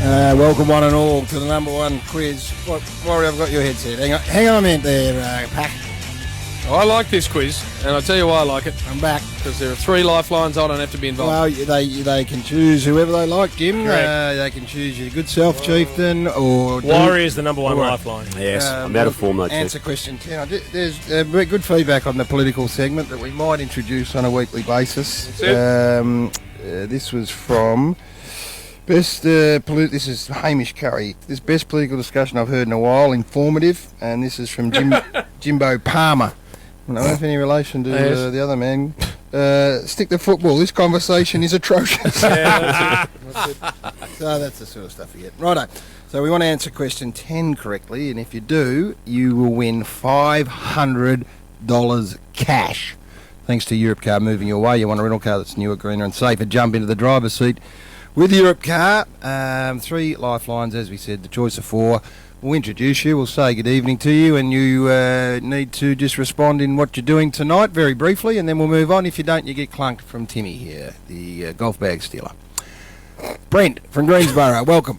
Welcome one and all to the number one quiz. Warrior, I've got your headset. Hang on a minute there, Pack. I like this quiz, and I'll tell you why I like it. I'm back. Because there are 3 lifelines, I don't have to be involved. Well, they can choose whoever they like, Jim. They can choose your good self, Chieftain, or... Warrior's the number one lifeline. Yes, I'm out of form though, Answer question 10. There's good feedback on the political segment that we might introduce on a weekly basis. This was from... this is Hamish Curry. This best political discussion I've heard in a while, informative, and this is from Jimbo Palmer. I don't know if any relation to the other man. Stick to football. This conversation is atrocious. Yeah, that's it. So that's the sort of stuff you get. Righto. So we want to answer question 10 correctly, and if you do, you will win $500 cash. Thanks to Europcar moving your way. You want a rental car that's newer, greener and safer. Jump into the driver's seat with Europcar. 3 lifelines, as we said, the choice of 4. We'll introduce you, we'll say good evening to you, and you need to just respond in what you're doing tonight, very briefly, and then we'll move on. If you don't, you get clunked from Timmy here, the golf bag stealer. Brent from Greensboro, welcome.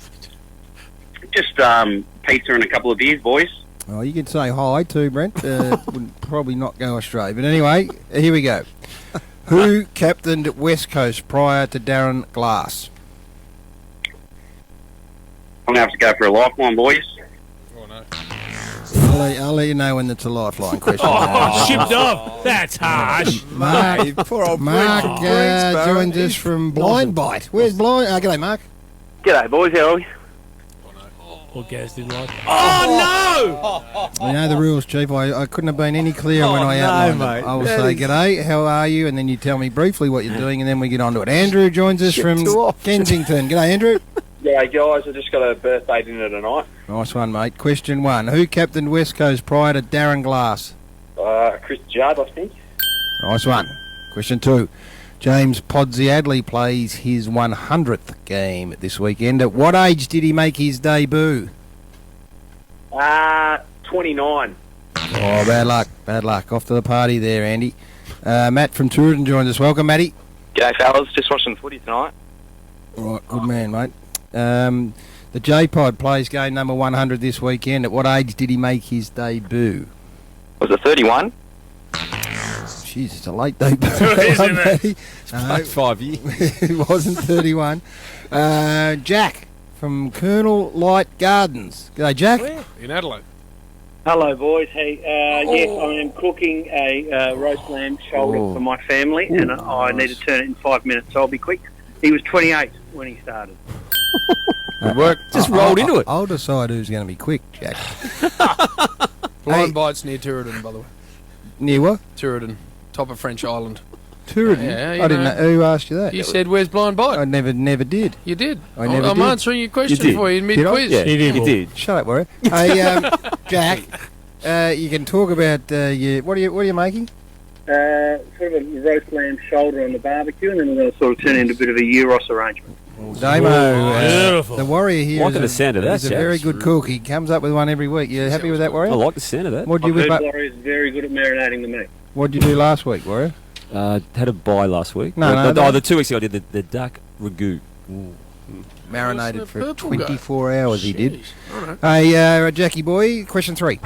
Just pizza and a couple of beers, boys. Oh, you can say hi too, Brent. Would probably not go astray. But anyway, here we go. Who captained West Coast prior to Darren Glass? I'm going to have to go for a lifeline, boys. Oh, no. I'll let you know when it's a lifeline question. Shipped off. That's harsh. Mark, Poor old joins us from Blind Bite. Where's Blind? G'day, Mark. G'day, boys. How are we? Or Gaz didn't like it. Oh, no! I know the rules, Chief. I couldn't have been any clearer when I outlined mate. it. I will say, g'day, how are you? And then you tell me briefly what you're doing, and then we get on to it. Andrew joins us from Kensington. G'day, Andrew. Yeah, guys. I just got a birthday dinner tonight. Nice one, mate. Question 1. Who captained West Coast prior to Darren Glass? Chris Judd, I think. Nice one. Question 2. James Podsiadly plays his 100th game this weekend. At what age did he make his debut? 29. Oh, bad luck. Bad luck. Off to the party there, Andy. Matt from Tooradin joins us. Welcome, Matty. G'day, fellas. Just watching footy tonight. All right, good man, mate. The J-Pod plays game number 100 this weekend. At what age did he make his debut? Was it 31? Jeez, it's a late debut. Isn't it? No, 5 years. it wasn't 31. Jack from Colonel Light Gardens. G'day, Jack. Where? In Adelaide. Hello, boys. Hey, yes, I am cooking a roast lamb shoulder for my family, and I need to turn it in 5 minutes, so I'll be quick. He was 28 when he started. Good work. Just rolled into it. I'll decide who's going to be quick, Jack. Blind Bite's near Tooradin, by the way. Near what? Tooradin, top of French Island. Tooradin? Yeah, you I didn't know. Who asked you that? You said, where's Blind Bite? I never did. You did. I never I'm did. answering your question did. for you in Did I? mid-quiz. Yeah, He did. you did. Shut up, Warrior. Hey, Jack, you can talk about what are you making? Sort of a roast lamb shoulder on the barbecue, and then we're going to sort of turn it into a bit of a Euros arrangement. Damo, beautiful. the Warrior here Liking the sound of that, is a Jack. very good cook. He comes up with one every week. You happy with that, I Warrior? like the sound of that. What'd I've you heard whip up? Warrior's very good at marinating the meat. What'd you do last week, Warrior? Had a buy last week. No, the 2 weeks ago I did the duck ragu. Marinated What's the for purple guy? 24 hours. He did. Jeez. All right. Hey, Jackie boy, question 3.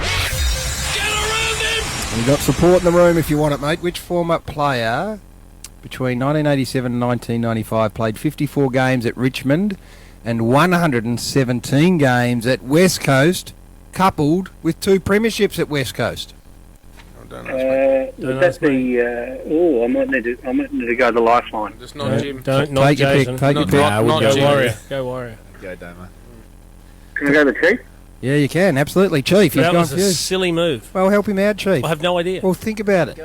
We've got support in the room if you want it, mate. Which former player between 1987 and 1995 played 54 games at Richmond and 117 games at West Coast, coupled with 2 premierships at West Coast? Oh, don't ask me. Was that the... I might need to go the lifeline. Just not Jim. Don't, not Take your pick, Jason. take your Not- pick. not- not Go Jim. Warrior. Go Warrior. Go, Damo. Can I go the chief? Yeah, you can, absolutely. Chief, he's That gone was for a you. silly move. Well, help him out, Chief. I have no idea. Well, think about it.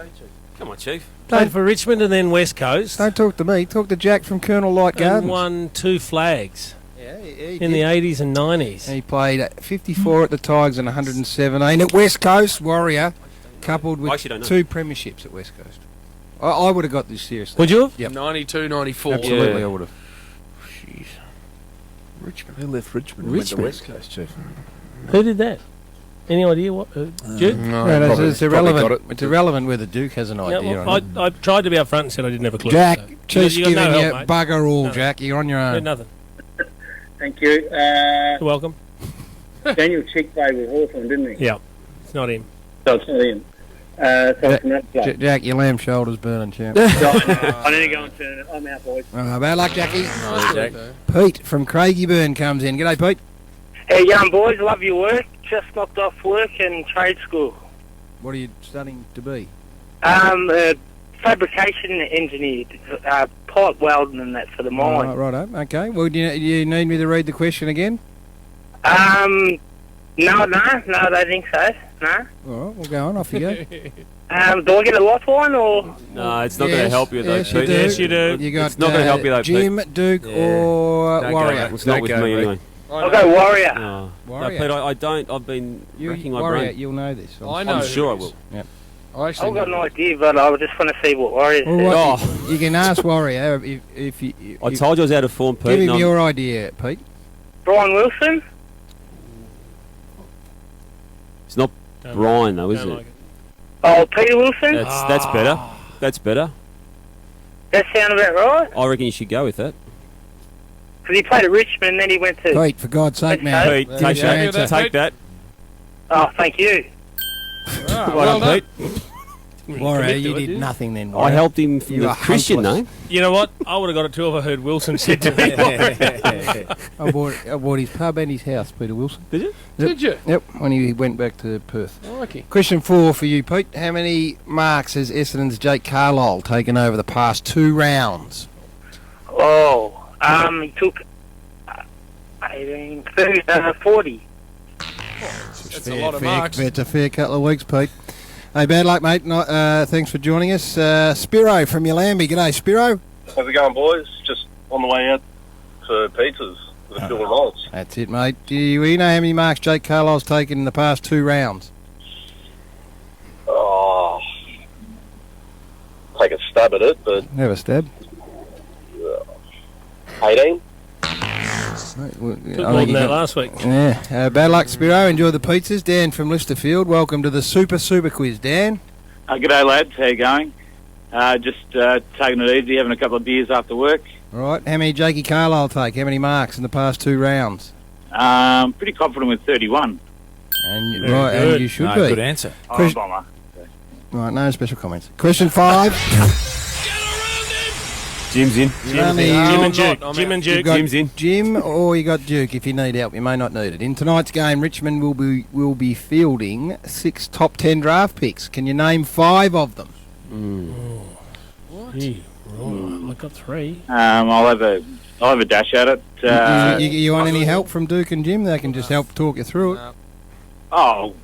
Come on, Chief. Played for Richmond and then West Coast. Don't talk to me. Talk to Jack from Colonel Light And Gardens. won 2 flags Yeah, he in the 80s and 90s. He played 54 at the Tigers and 117 at West Coast, Warrior, coupled I with actually don't know. 2 premierships at West Coast. I would have got this seriously. Would you have? Yep. 92, 94. Absolutely, Yeah. I would have. Jeez. Richmond. Who left Richmond? Richmond? Went to West Coast, Chief. Who did that? Any idea what? Duke? No, No, probably- it's probably irrelevant. got it. It's irrelevant whether Duke has an Yeah, idea. well, on it. I tried to be up front and said I didn't have a clue. Jack, so. Chief's you got giving no you help, mate. bugger all, No. Jack. You're on your Got own. nothing. Thank you. You're welcome. Daniel Chick played with Hawthorn, didn't he? Yeah, it's not him. So it's not him. So it's from that club. Jack, your lamb shoulder's burning, champ. I need to go and turn it. I'm out, boys. Bad luck, Jackie. Jack. Pete from Craigieburn comes in. G'day, Pete. Hey, young boys, love your work. Just knocked off work in trade school. What are you studying to be? Fabrication engineer, pipe welding and that for the mine. Righto. Okay. Well, do you need me to read the question again? No, I don't think so. No. All right, we'll go on. Off you go. Do I get a lifeline or? No, it's not going to help you though, yes, Pete. Yes, you do. You got It's not gonna help you though, Jim, Pete. Duke, or Don't go Warrior. there. It's not with me anyway. I'll go Warrior. No, Warrior. Pete, I don't. I've been racking my Warrior, brain. you'll know this. I know. I'm sure I who it will. is. I actually I've got know. an idea, but I just want to see what Warrior Well, says. what, you can ask Warrior if you. I told you I was out of form, Pete. Give and him I'm- your idea, Pete. Brian Wilson? It's not Don't Brian though, is don't it? like it. Oh, Peter Wilson? That's better. That's better. That sound about right? I reckon you should go with that. Because he played at Richmond and then he went to... Pete, for God's sake, man. Okay. Pete, Give take us your that. answer. Take that. Oh, thank you. Ah, Well done, done. Pete. Warrior, Commit to you it, did dude. nothing then. I Warrior. helped him from You the are Christian hopeless. name. You know what? I would have got it too if I heard Wilson said to me. I bought his pub and his house, Peter Wilson. Did you? Did you? Yep, when he went back to Perth. Crikey. Question 4 for you, Pete. How many marks has Essendon's Jake Carlisle taken over the past 2 rounds? Oh, he took 18, 30, 40. That's a lot of marks. It's a fair couple of weeks, Pete. Hey, bad luck, mate. Thanks for joining us. Spiro from Yalambie. G'day, Spiro. How's it going, boys? Just on the way out for pizzas with the Phil Rolls. That's it, mate. Do you know how many marks Jake Carlisle's taken in the past 2 rounds? Oh, take a stab at it, but Have a stab. 18. Mate, well, Took I more think than you that got- last week. Yeah. Bad luck, Spiro. Enjoy the pizzas. Dan from Listerfield. Welcome to the Super Quiz, Dan. G'day, lads. How you going? Just taking it easy, having a couple of beers after work. All right. How many Jakey Carlisle take? How many marks in the past 2 rounds? Pretty confident with 31. And Very right, good. and you should No, be. good answer. Oh, Chris- bomber. Right, no special comments. Question 5. Jim's in. Jim I'm and Duke. not. Jim and You've Duke. got Jim's in. Jim, or you got Duke. If you need help, you may not need it. In tonight's game, Richmond will be fielding 6 top 10 draft picks. Can you name 5 of them? Gee, right. I got 3. I'll have a dash at it. You want any help from Duke and Jim? They can just help talk you through it. Oh,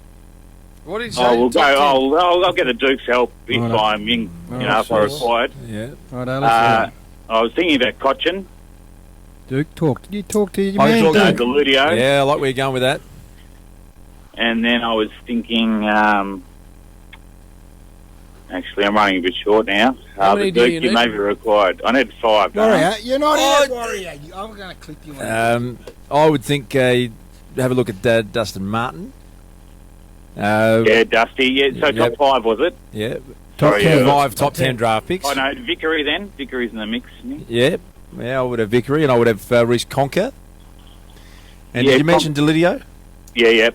What did you say? we'll go. Top I'll get a Duke's help if Righto. I'm in, Righto, if I sure. required. Yeah. Right, let's I was thinking about Cochin, Duke, talk. Did you talk to your I man, talked to Duke? Deludio, Yeah, I like where you're going with that. and then I was thinking. Actually, I'm running a bit short now. How many but do Duke, you you may need? be required. I need 5. don't I? Warrior, you're not in it, Warrior. I'm going to clip you on. I would think you'd have a look at Dustin Martin. Yeah, Dusty. Yeah, so Yep. top 5 was it? Yeah. Top Sorry, 10. 5 top 10 draft picks. I know Vickery. Then Vickery's in the mix. Isn't he? Yeah. Yeah, I would have Vickery and I would have Reece Conker. And Yeah, did you mention Delidio? Yeah, yep.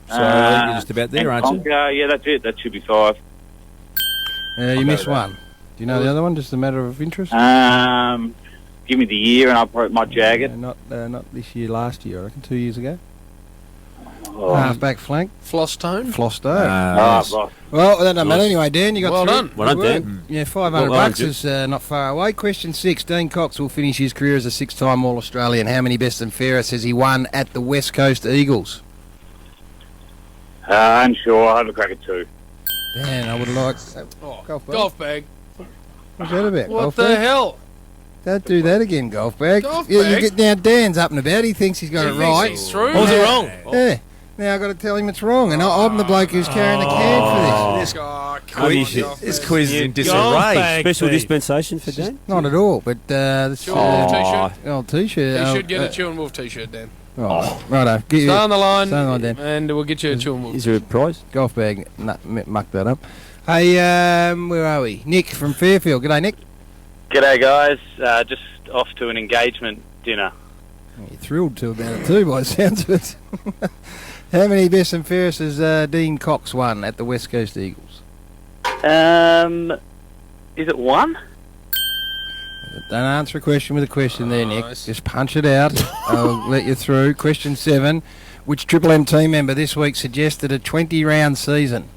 So I think you're just about there, and aren't you? Conker, yeah, that's it. That should be 5. You missed one. Do you know the other one? Just a matter of interest? Give me the year and I probably might jag it. Not this year, last year, I reckon, 2 years ago. Oh, Half-back flank, Floss tone. Flosto. Yes. right. Well, that doesn't matter anyway, Dan. You got Well 3. done. Well done, Good Dan. work. Yeah, 500 Well done, bucks Duke. is not far away. Question 6. Dean Cox will finish his career as a 6-time All-Australian. How many best and fairest has he won at the West Coast Eagles? Unsure. I'll have a crack at 2. Dan, I would like... Oh, Golf bag. golf bag. What's that about? What golf the bag? hell? Don't do that again, golf bag. Golf Yeah, bag? you get now. Dan's up and about. He thinks he's got it He right. thinks he's through. What was it wrong? Yeah. Now I've got to tell him it's wrong, and I'm the bloke who's carrying the can for this. Oh, come on, Quiz, golf this bag. quiz is in Golf disarray. bag Special thief. dispensation for Dan? Not at all, but this Chewing Wolf t-shirt. old T-shirt. You should get a Chewing Wolf t-shirt, Dan. Righto. Get Stay on the line, Stay on the line, Dan. and we'll get you a Chewing Wolf. Is there a prize? Golf bag. Muck that up. Hey, where are we? Nick from Fairfield. G'day, Nick. G'day, guys. Just off to an engagement dinner. You're thrilled to about it too, by the sounds of it. How many best and fairest has Dean Cox won at the West Coast Eagles? Is it one? Don't answer a question with a question there, Nick. Nice. Just punch it out. I'll let you through. Question 7. Which Triple M team member this week suggested a 20-round season?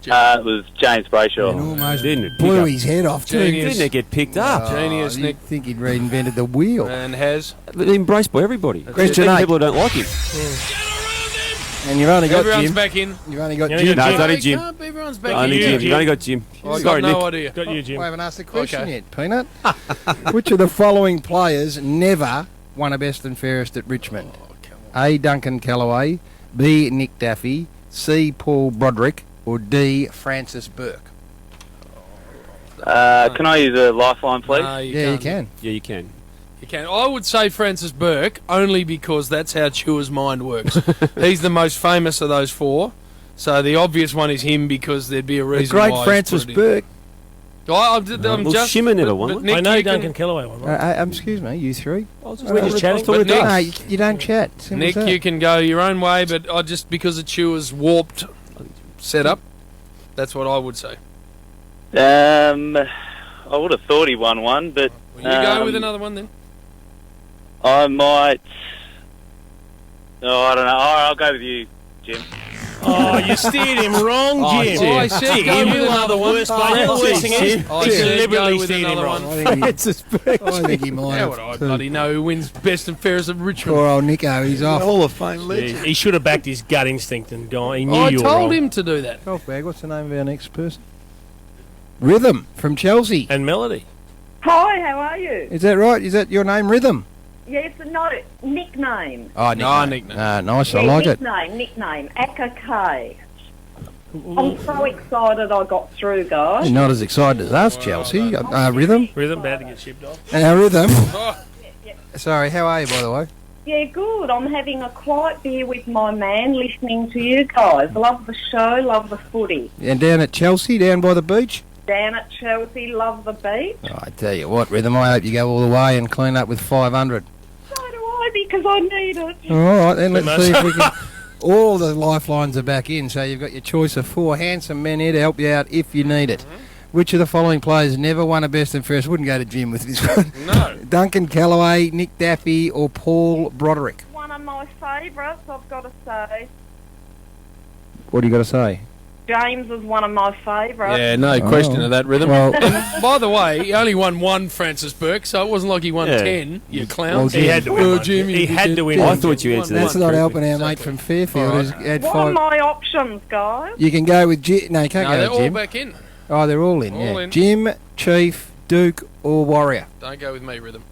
It was James And Brayshaw. almost Didn't it pick blew up? his head off too. Genius. Didn't it get picked up? Genius, You'd Nick. think he'd reinvented the wheel. And has. Embraced by everybody. Question Even 8. people who don't like him. And you've only got Everyone's Jim. back in. You've only got You Jim. only No, it's Jim. only Jim. Everyone's back Only in. Jim. You've only got Jim. I've Sorry, got Nick. no idea. Got you, Jim. I haven't asked the question Okay. yet, Peanut. Which of the following players never won a best and fairest at Richmond? A. Duncan Callaway, B. Nick Daffy, C. Paul Broderick, or D. Francis Burke? Can I use a lifeline, please? No, You can't. can. Yeah, you can. You can. I would say Francis Burke, only because that's how Chewer's mind works. He's the most famous of those four. So the obvious one is him because there'd be a The reason great why. he's Francis put it in. Burke. I'm Well, just. Shimmer never won but it. Nick, I know you can- Duncan Kellaway one. Right? Excuse me, you three. We're just chatting. But Nick- No, you don't chat. Simple Nick, as that. you can go your own way, but I just because of Chewer's warped setup, that's what I would say. I would have thought he won one, but Well, you go with another one then. I might. Oh, I don't know. I'll go with you, Jim. Oh, you steered him wrong, Oh, Jim. Jim. I said go Jim, with you are another the one. worst Oh, player. I The worst thing said- is, I you said go deliberately with steered him another wrong. one. Francis Burke. I think he might How have. would I too. bloody know who wins best and fairest of Richmond? Poor old Nico, he's off. Hall of Fame legend. He should have backed his gut instinct and gone. He knew I you were told wrong. him to do that. Golf bag, what's the name of our next person? Rhythm from Chelsea. And Melody. Hi, how are you? Is that right? Is that your name, Rhythm? Yes, no, nickname. Oh, nickname. Nice, I Yeah, like it. nickname, Aka K. I'm so excited I got through, guys. You're not as excited as us, Chelsea. Rhythm. Rhythm about to get shipped off. Rhythm. Oh, Sorry, how are you, by the way? Yeah, good. I'm having a quiet beer with my man, listening to you guys. Love the show, love the footy. And down at Chelsea, down by the beach? Down at Chelsea, love the beach. Oh, I tell you what, Rhythm, I hope you go all the way and clean up with 500. So do I, because I need it. All right, then Too let's see much. if we can... All the lifelines are back in, so you've got your choice of 4 handsome men here to help you out if you need it. Which of the following players never won a best and fairest? Wouldn't go to Jim with this one. no. Duncan Callaway, Nick Daffy, or Paul Broderick? One of my favourites, I've got to say. What do you got to say? James is one of my favourites. Yeah, no question of that rhythm. Well- And by the way, he only won one, Francis Burke, so it wasn't like he won Yeah. 10. You clown. Well, He had to win. Oh, one. Jim, He you had did- to win. I one. thought you answered That's that not correctly. helping our mate Exactly. from Fairfield All who's right. had What are 5... my options, guys? You can go with Jim. No, you can't No, they're go with all Jim. back in. Oh, they're all in, All yeah. in. Jim, Chief, Duke, or Warrior? Don't go with me, Rhythm.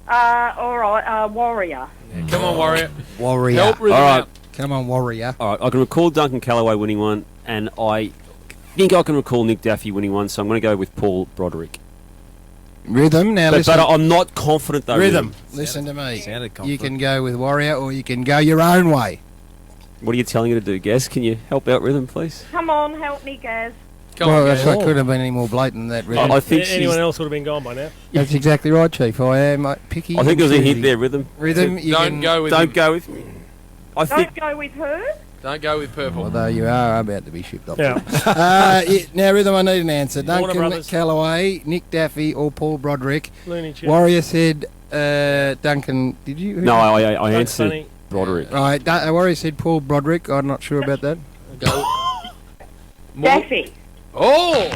All right, Warrior. Come on, Warrior. Warrior. Help Rhythm All right. out. Come on, Warrior. All right, I can recall Duncan Callaway winning one, and I think I can recall Nick Daffy winning one, so I'm going to go with Paul Broderick. Rhythm, now But listen. I'm not confident, though. Rhythm, listen to me. Sounded You confident. can go with Warrior or you can go your own way. What are you telling her to do, Gaz? Can you help out Rhythm, please? Come on, help me, Gaz. Come well, on, that's Gaz. not couldn't have been any more blatant than that, Rhythm. I think Anyone she's- else would have been gone by now. That's exactly right, Chief. I am picky. I think there was a and hint choosy. there, Rhythm. Rhythm, you Don't can, go with Don't him. go with me. I think Don't go with her. Don't go with purple. Although you are about to be shipped off. Yeah. Now, Rhythm, I need an answer. Warner Duncan Brothers. Callaway, Nick Daffy, or Paul Broderick. Looney Tunes. Warrior said Duncan. Did you? no. I Bugs answered Bunny. Broderick. Right, Warrior said Paul Broderick. I'm not sure about that. Go. Daffy. Oh!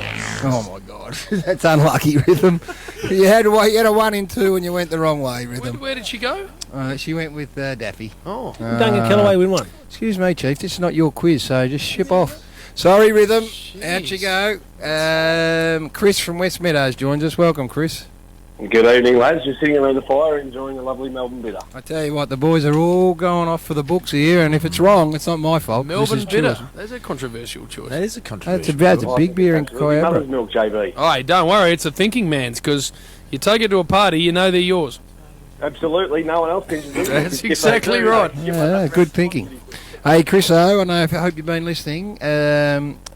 Oh my God, that's unlucky, Rhythm. You had a 1 in 2 and you went the wrong way, Rhythm. Where did she go? She went with Daffy. Oh. Duncan Callaway win one. Excuse me, Chief. This is not your quiz, so just ship off. Sorry, Rhythm. Out you go. Chris from West Meadows joins us. Welcome, Chris. Good evening, lads. Just sitting around the fire enjoying a lovely Melbourne bitter. I tell you what, the boys are all going off for the books here, and if it's wrong, it's not my fault. Melbourne This is bitter. choice. That's a controversial choice. That is a controversy. That's a big beer in Absolutely. Mother's Coimbra. milk, JB. Oh, hey, don't worry. It's a thinking man's because you take it to a party, you know they're yours. Absolutely. No one else pinches it. That's Skip exactly that. right. Yeah, good thinking. Hey, Chris O, I hope you've been listening.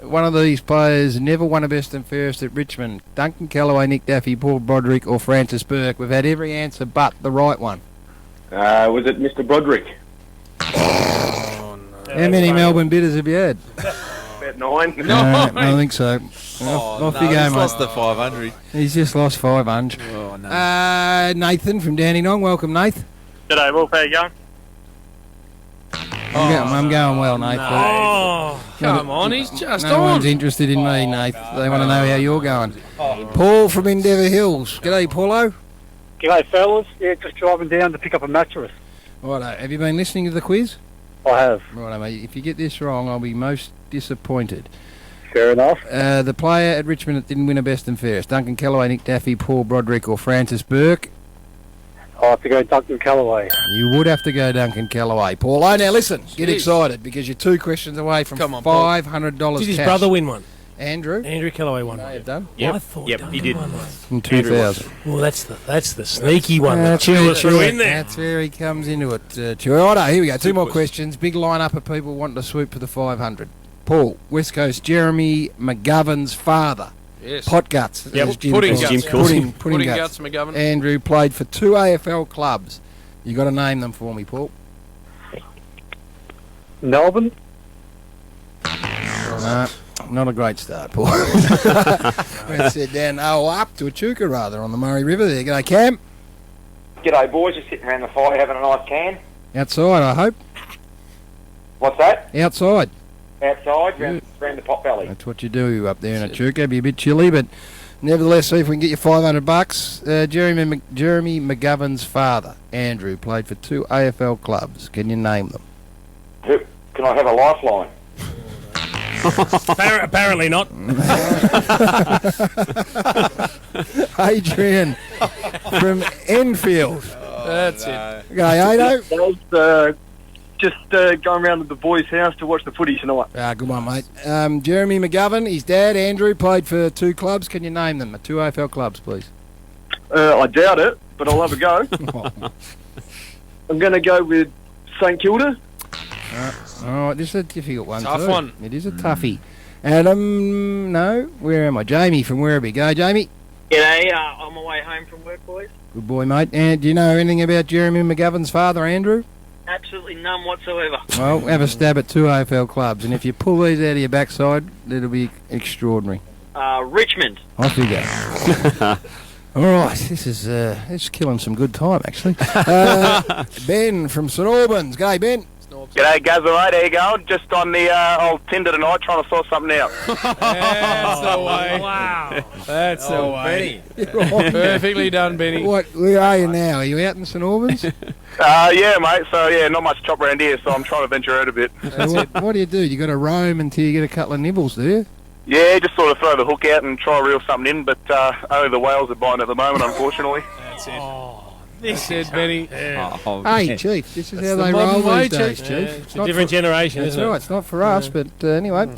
One of these players never won a best and fairest at Richmond. Duncan Callaway, Nick Daffy, Paul Broderick, or Francis Burke. We've had every answer but the right one. Was it Mr. Broderick? Oh, no. How many Melbourne bidders have you had? About 9. No, I think so. Off you go, he's mate. lost the 500. He's just lost 500. Oh, no. Nathan from Dandenong. Welcome, Nath. G'day, Wolf. How you going? I'm going well, Nath. Oh, come on, he's just No on. one's interested in me, Nath. They want to know how you're going. Paul from Endeavour Hills. G'day, Paulo. G'day, fellas. Yeah, just driving down to pick up a mattress. Righto. Have you been listening to the quiz? I have. Righto, mate. If you get this wrong, I'll be most disappointed. Fair enough. The player at Richmond that didn't win a best and fairest: Duncan Callaway, Nick Daffy, Paul Broderick, or Francis Burke. I have to go Duncan Callaway. You would have to go Duncan Callaway. Paulo, now listen, get Jeez. excited because you're 2 questions away from Come on, Paul. $500 Did his cash. brother win one? Andrew? Andrew Callaway won May one. have done. Yep. I thought Yep, Duncan he did. won one. In 2000. Well, that's the sneaky one. That's Chewer where- threw in there. That's where he comes into it. Righto, here we go. 2 more questions. Big lineup of people wanting to swoop for the 500. Paul, West Coast, Jeremy McGovern's father. Yes. Pot guts. Yep, as Jim pudding calls guts. it. Jim calls Pudding, pudding Pudding guts. guts, McGovern. Andrew played for 2 AFL clubs. You got to name them for me, Paul. Melbourne. Not a great start, Paul. Went sit down, up to Echuca rather, on the Murray River there. G'day, Cam. G'day, boys. Just sitting around the fire having a nice can. Outside, I hope. What's that? Outside. Outside, around the pot belly. That's what you do up there in Echuca. Be a bit chilly, but nevertheless, see if we can get you $500. Jeremy McGovern's father, Andrew, played for 2 AFL clubs. Can you name them? Who? Can I have a lifeline? Apparently not. Adrian from Enfield. That's it. G'day, Ado. Just going around to the boys' house to watch the footy tonight. Good one, mate. Jeremy McGovern, his dad, Andrew, played for 2 clubs. Can you name them? 2 AFL clubs, please. I doubt it, but I'll have a go. I'm going to go with St Kilda. All right, this is a difficult one, Tough too. one. It is a toughie. Adam, no, where am I? Jamie from Werribee. Go, Jamie. G'day, on my way home from work, boys. Good boy, mate. And do you know anything about Jeremy McGovern's father, Andrew? Absolutely none whatsoever. Well, have a stab at 2 AFL clubs, and if you pull these out of your backside, it'll be extraordinary. Richmond. Off you go. All right, this is killing some good time, actually. Ben from St Albans. G'day, Ben. G'day, Gaz. All right, how you going? Just on the old Tinder tonight, trying to sort something out. That's the way. Wow. That's the way. Perfectly done, Benny. Where are you now? Are you out in St Albans? Yeah, mate. So, yeah, not much chop around here, so I'm trying to venture out a bit. So what do? You got to roam until you get a couple of nibbles, do you? Yeah, just sort of throw the hook out and try to reel something in, but only the whales are biting at the moment, unfortunately. That's it. Oh, That's it, Benny. Oh, Hey, man. Chief, this is That's how the they modern roll way, these days, Chief. Chief. it's It's a not different generation, That's isn't right. it? It's not for us, but anyway.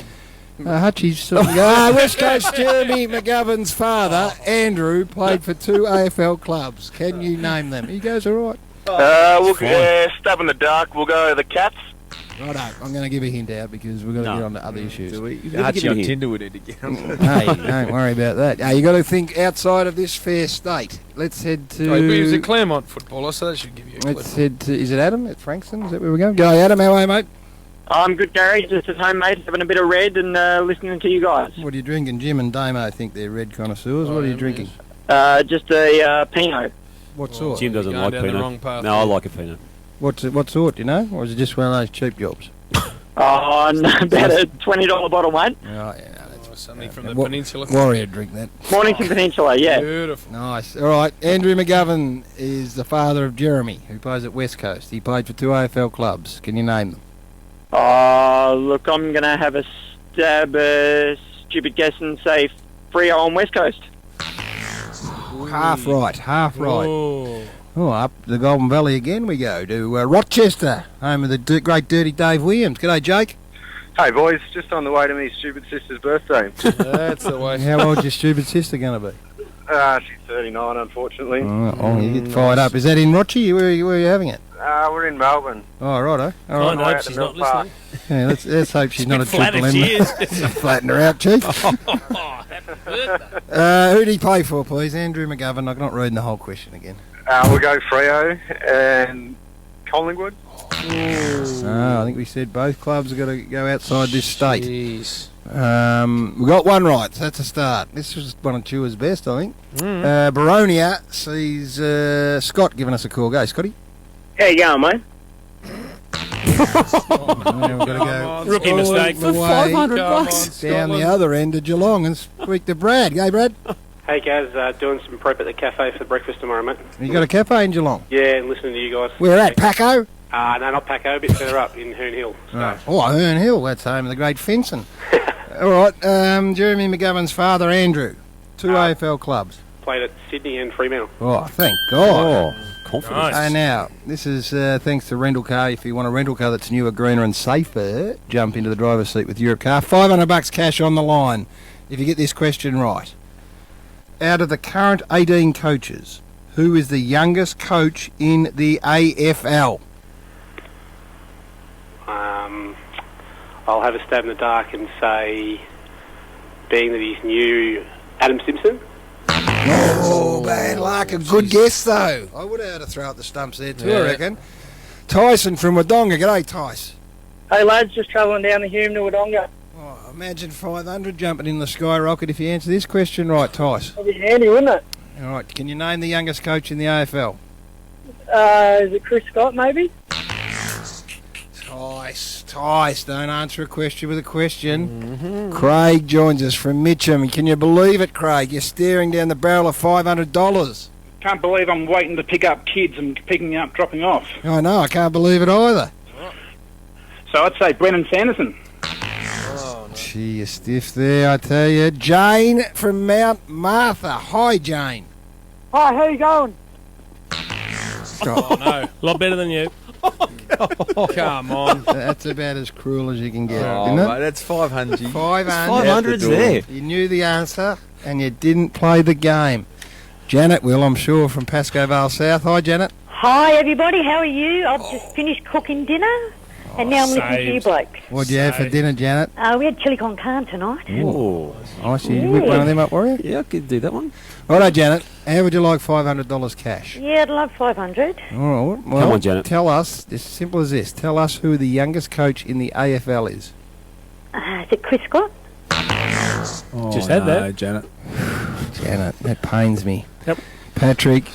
Hutchie's sort of West Coast Jeremy McGovern's father, Andrew, played for 2 AFL clubs. Can you name them? He goes, all right. Stab in the dark. We'll go the Cats. Righto, I'm going to give a hint out because we've got to get on to other issues. Hutchie on Tinder would need to get on to Hey, don't worry about that. You got to think outside of this fair state. Let's head to... He was a Claremont footballer, so that should give you a clue. Let's head to... Is it Adam at Frankston? Is that where we're going? Go, Adam. How are you, mate? I'm good, Gary. Just at home, mate, having a bit of red and listening to you guys. What are you drinking? Jim and Damo think they're red connoisseurs. What are you drinking? Just a Pinot. What sort? Jim doesn't Going like down the Pinot. wrong path No, I there. like a Pinot. What sort, do you know? Or is it just one of those cheap jobs? Oh, no, about a $20 bottle, mate. Oh, yeah. Something from the Wa- peninsula. Warrior drink that. Mornington Peninsula, yeah. Beautiful. Nice. All right. Andrew McGovern is the father of Jeremy, who plays at West Coast. He played for 2 AFL clubs. Can you name them? Look, I'm going to have a stab, stupid guess and say Freo on West Coast. Half right. Half right. Oh. Oh, up the Golden Valley again we go to Rochester, home of the great Dirty Dave Williams. G'day, Jake. Hey, boys. Just on the way to me stupid sister's birthday. That's the way. How old's your stupid sister going to be? She's 39, unfortunately. You get fired up. Is that in Rochi? Where are you having it? We're in Melbourne. Oh, righto. All right. I hope she's not listening. Yeah, let's hope she's not a Flattered triple she M. is. Flatten her out, Chief. Oh, happy birthday. Who do you play for, please? Andrew McGovern. I'm not reading the whole question again. We'll go Freo, and Collingwood. I think we said both clubs have got to go outside this state. Jeez. We got one right, so that's a start. This was one of Chewer's best, I think. Baronia sees Scott giving us a call. Go, Scotty. How you going, mate? We've got to go Rookie mistake. for $500 down the other end of Geelong and speak to Brad. Go, Brad. Hey guys, doing some prep at the cafe for breakfast tomorrow, mate. You got a cafe in Geelong? Yeah, listening to you guys. Where at, Paco? No, not Paco, a bit further up in Herne Hill. So. Right. Oh, Herne Hill, that's home of the great fencing. All right, Jeremy McGovern's father, Andrew, two AFL clubs. Played at Sydney and Fremantle. Oh, thank God. Confidence. And now, this is thanks to Rental Car. If you want a rental car that's newer, greener and safer, jump into the driver's seat with Europe Car. $500 cash on the line if you get this question right. Out of the current 18 coaches, who is the youngest coach in the AFL? I'll have a stab in the dark and say, being that he's new, Adam Simpson. Oh, bad luck. A good guess, though. I would have had to throw out the stumps there, too, I reckon. Tyson from Wodonga. G'day, Tice. Hey, lads, just travelling down the Hume to Wodonga. Oh, imagine 500 jumping in the skyrocket if you answer this question right, Tice. That'd be handy, wouldn't it? All right, can you name the youngest coach in the AFL? Is it Chris Scott, maybe? Tice, don't answer a question with a question. Craig joins us from Mitcham. Can you believe it, Craig? You're staring down the barrel of $500. Can't believe I'm waiting to pick up kids and picking up, dropping off. I know, I can't believe it either. So I'd say Brennan Sanderson. Gee, you're stiff there, I tell you. Jane from Mount Martha. Hi, Jane. Hi, how you going? Oh, no. A lot better than you. Come on. That's about as cruel as you can get, Oh, isn't it? mate, that's 500. 500's there. You knew the answer, and you didn't play the game. Janet will, I'm sure, from Pascoe Vale South. Hi, Janet. Hi, everybody. How are you? I've just finished cooking dinner, and now I'm listening to you blokes. What'd you have for dinner, Janet? We had chili con carne tonight. Oh, nice. You whip one of them up, were you? Yeah, I could do that one. Righto, Janet. How would you like $500 cash? Yeah, I'd love 500. All right. Well, Come on, Janet. Tell us, it's as simple as this. Tell us who the youngest coach in the AFL is. Is it Chris Scott? Oh, Just had that. Janet. Janet, that pains me. Yep. Patrick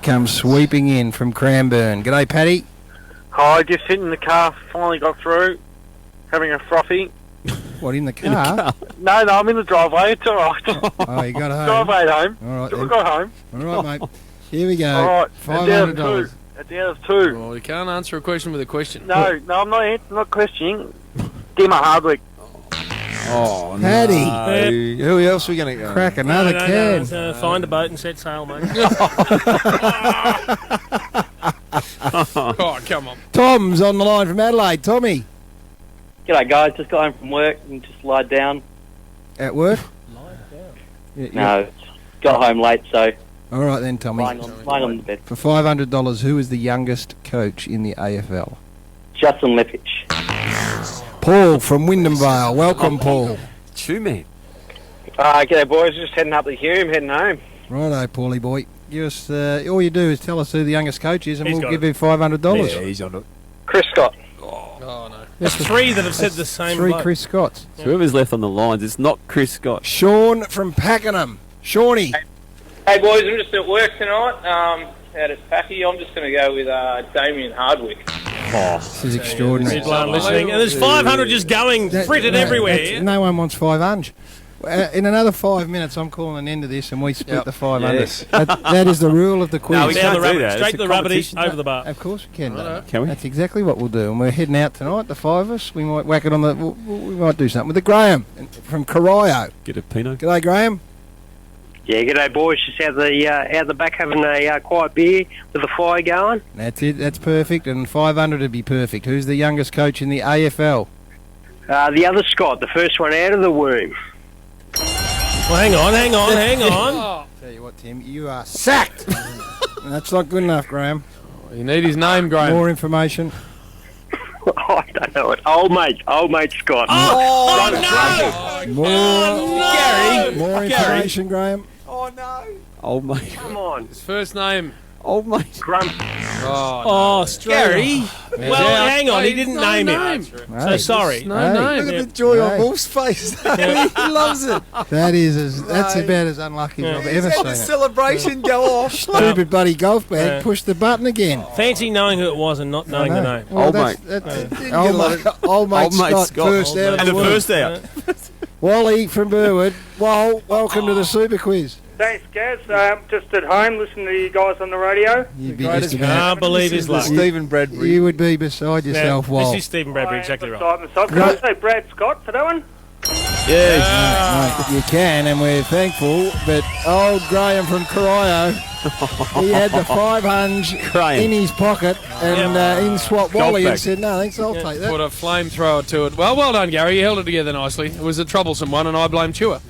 comes sweeping in from Cranbourne. G'day, Paddy. Hi, just sitting in the car, finally got through, having a frothy. What, in the car? No, I'm in the driveway, it's alright. Oh, you got home. Driveway home. All right, I then. got home. All right, mate. Here we go. Alright, $500. at the end of two. Well, you can't answer a question with a question. No, I'm not questioning. Dimmer Hardwick. Oh, Paddy. no. Who else are we going to go? Crack another can. No, find a boat and set sail, mate. Oh, come on. Tom's on the line from Adelaide. Tommy. G'day, guys. Just got home from work and just lied down. At work? No, got home late, so All right then, Tommy. lying on the bed. For $500, who is the youngest coach in the AFL? Justin Leppich. Paul from Wyndham Vale. Welcome, Paul. Chew, man. G'day, boys. Just heading up the Hume, heading home. Righto, Paulie boy. Give us, all you do is tell us who the youngest coach is and He's we'll got give it. you $500. Yeah, he's on it. Chris Scott. Oh, no. There's three that have said the same. Three bloke. Chris Scotts. So whoever's left on the lines, it's not Chris Scott. Sean from Pakenham. Shawnee. Hey boys, I'm just at work tonight. Out at Packy, I'm just going to go with Damien Hardwick. Oh, this is extraordinary. People aren't listening. And there's 500 just going, frittered everywhere here. No one wants 500. In another 5 minutes, I'm calling an end to this, and we split the 500. Yes. That is the rule of the quiz. No, we Down can't the do rabbit, that. straight It's to a the rubbish, competition. over the bar. Of course we can. Righto. Can we? That's exactly what we'll do, and we're heading out tonight. The five of us. We might whack it on the. We might do something with the Graham from Corio. Get a Pinot. G'day, Graham. Yeah, g'day, boys. Just out the back having a quiet beer with the fire going. That's it. That's perfect, and 500 would be perfect. Who's the youngest coach in the AFL? The other Scott, the first one out of the womb. Well, hang on. Tell you what, Tim, you are sacked. That's not good enough, Graham. You need his name, Graham. More information. I don't know it. Old mate Scott. More information, Graham. Old mate. Come on. His first name. Old mate. Grump. Oh, Gary. Well, hang on. He didn't name him. So sorry. Look at the joy on Wolf's face. He loves it. That's about as unlucky as I've ever seen The it. celebration go off. Stupid buddy golf bag pushed the button again. Fancy knowing who it was and not knowing the name. Well, old mate Scott first out. And the first out. Wally from Burwood. Welcome to the Super Quiz. Thanks, Gaz. Just at home listening to you guys on the radio. You'd be I can't believe his luck. Stephen Bradbury. You would be beside yourself, Wal. This is Stephen Bradbury, exactly right. Myself. Can I say Brad Scott for that one? Yes. Mate, you can, and we're thankful. But old Graham from Corio, he had the 500 in his pocket, and in swap Wally and said, no, thanks, I'll take that. Put a flamethrower to it. Well done, Gary. You held it together nicely. It was a troublesome one, and I blame Chua.